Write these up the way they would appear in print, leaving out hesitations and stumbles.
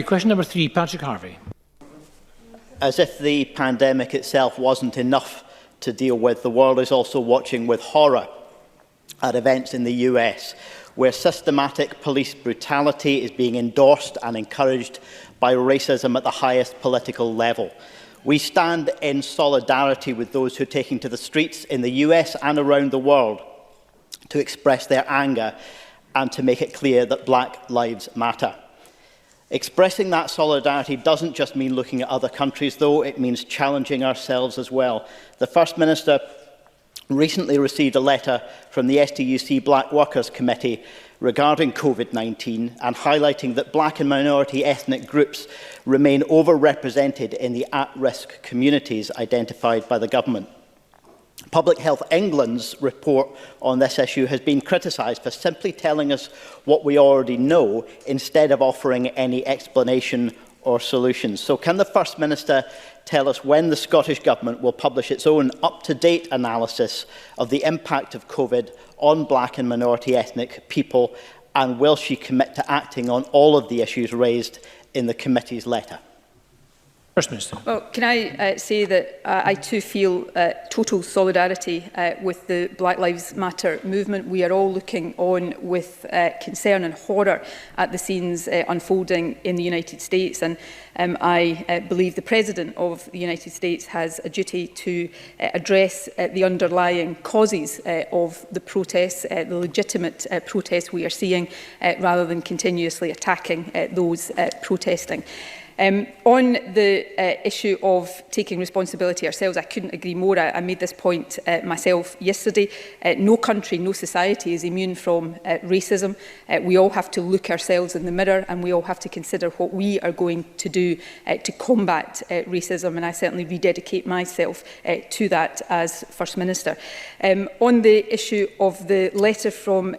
Question number 3, Patrick Harvey. As if the pandemic itself wasn't enough to deal with, the world is also watching with horror at events in the US, where systematic police brutality is being endorsed and encouraged by racism at the highest political level. We stand in solidarity with those who are taking to the streets in the US and around the world to express their anger and to make it clear that Black Lives Matter. Expressing that solidarity doesn't just mean looking at other countries, though. It means challenging ourselves as well. The First Minister recently received a letter from the STUC Black Workers Committee regarding COVID-19 and highlighting that Black and minority ethnic groups remain overrepresented in the at-risk communities identified by the government. Public Health England's report on this issue has been criticised for simply telling us what we already know instead of offering any explanation or solutions. So can the First Minister tell us when the Scottish Government will publish its own up-to-date analysis of the impact of COVID on Black and minority ethnic people, and will she commit to acting on all of the issues raised in the committee's letter? First Minister. Well, can I say that I too feel total solidarity with the Black Lives Matter movement. We are all looking on with concern and horror at the scenes unfolding in the United States, and I believe the President of the United States has a duty to address the underlying causes of the protests, the legitimate protests we are seeing, rather than continuously attacking those protesting. On the issue of taking responsibility ourselves, I couldn't agree more. I made this point myself yesterday. No country, no society is immune from racism. We all have to look ourselves in the mirror, and we all have to consider what we are going to do to combat racism, and I certainly rededicate myself to that as First Minister. On the issue of the letter from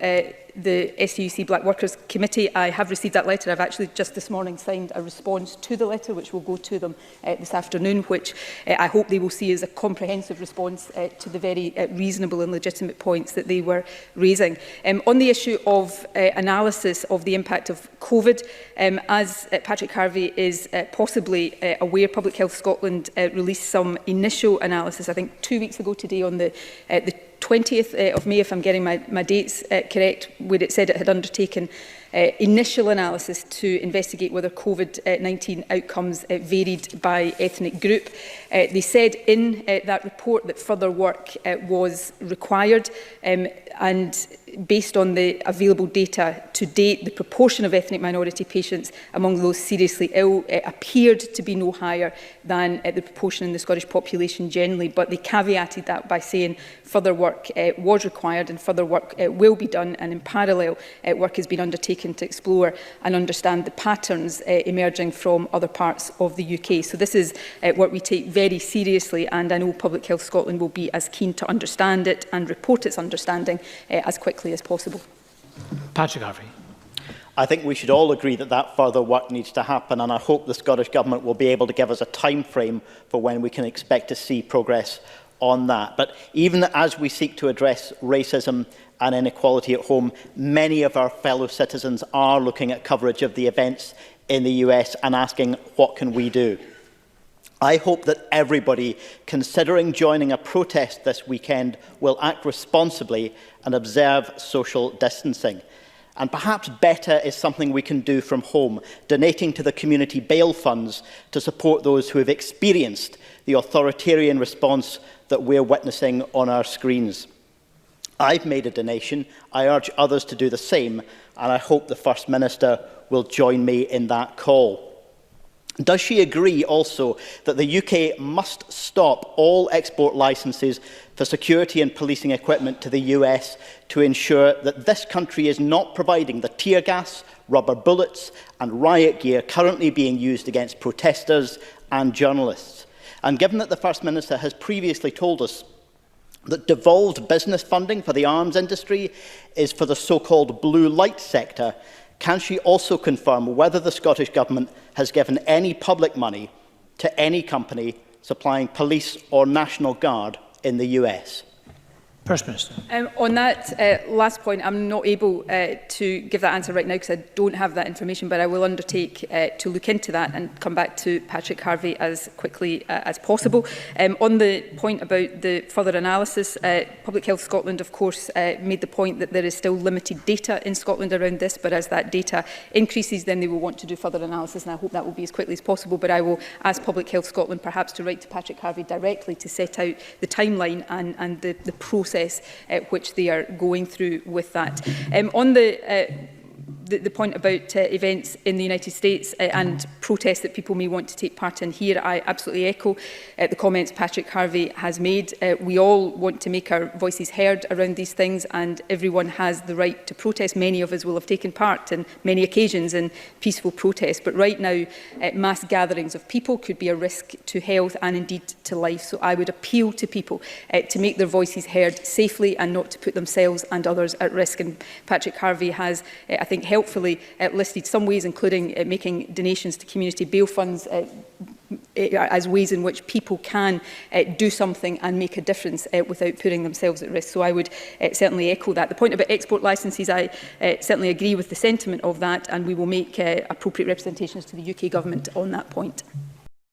the STUC Black Workers Committee, I have received that letter. I've actually just this morning signed a response to the letter, which will go to them this afternoon, which I hope they will see as a comprehensive response to the very reasonable and legitimate points that they were raising. On the issue of analysis of the impact of COVID, as Patrick Harvey is possibly aware, Public Health Scotland released some initial analysis, I think 2 weeks ago today, on the 20th of May, if I'm getting my dates correct, where it said it had undertaken initial analysis to investigate whether COVID-19 outcomes varied by ethnic group. They said in that report that further work was required, and based on the available data to date, the proportion of ethnic minority patients among those seriously ill appeared to be no higher than the proportion in the Scottish population generally, but they caveated that by saying further work was required and further work will be done, and in parallel work has been undertaken to explore and understand the patterns emerging from other parts of the UK. So this is what we take very seriously, and I know Public Health Scotland will be as keen to understand it and report its understanding as quickly as possible. Patrick Harvey. I think we should all agree that that further work needs to happen, and I hope the Scottish Government will be able to give us a time frame for when we can expect to see progress on that. But even as we seek to address racism and inequality at home, many of our fellow citizens are looking at coverage of the events in the US and asking, what can we do? I hope that everybody considering joining a protest this weekend will act responsibly and observe social distancing. And perhaps better is something we can do from home, donating to the community bail funds to support those who have experienced the authoritarian response that we're witnessing on our screens. I've made a donation. I urge others to do the same, and I hope the First Minister will join me in that call. Does she agree also that the UK must stop all export licences for security and policing equipment to the US to ensure that this country is not providing the tear gas, rubber bullets and riot gear currently being used against protesters and journalists? And given that the First Minister has previously told us that devolved business funding for the arms industry is for the so-called blue light sector, can she also confirm whether the Scottish Government has given any public money to any company supplying police or National Guard in the US? First Minister. On that last point, I'm not able to give that answer right now because I don't have that information, but I will undertake to look into that and come back to Patrick Harvey as quickly as possible. On the point about the further analysis, Public Health Scotland, of course, made the point that there is still limited data in Scotland around this, but as that data increases, then they will want to do further analysis, and I hope that will be as quickly as possible. But I will ask Public Health Scotland perhaps to write to Patrick Harvey directly to set out the timeline and the process which they are going through with that. On the point about events in the United States and protests that people may want to take part in here, I absolutely echo the comments Patrick Harvey has made. We all want to make our voices heard around these things, and everyone has the right to protest. Many of us will have taken part in many occasions in peaceful protests, but right now mass gatherings of people could be a risk to health and indeed to life. So I would appeal to people to make their voices heard safely and not to put themselves and others at risk. And Patrick Harvey has, I think, helpfully listed some ways, including making donations to community bail funds as ways in which people can do something and make a difference without putting themselves at risk. So I would certainly echo that. The point about export licences, I certainly agree with the sentiment of that, and we will make appropriate representations to the UK Government on that point.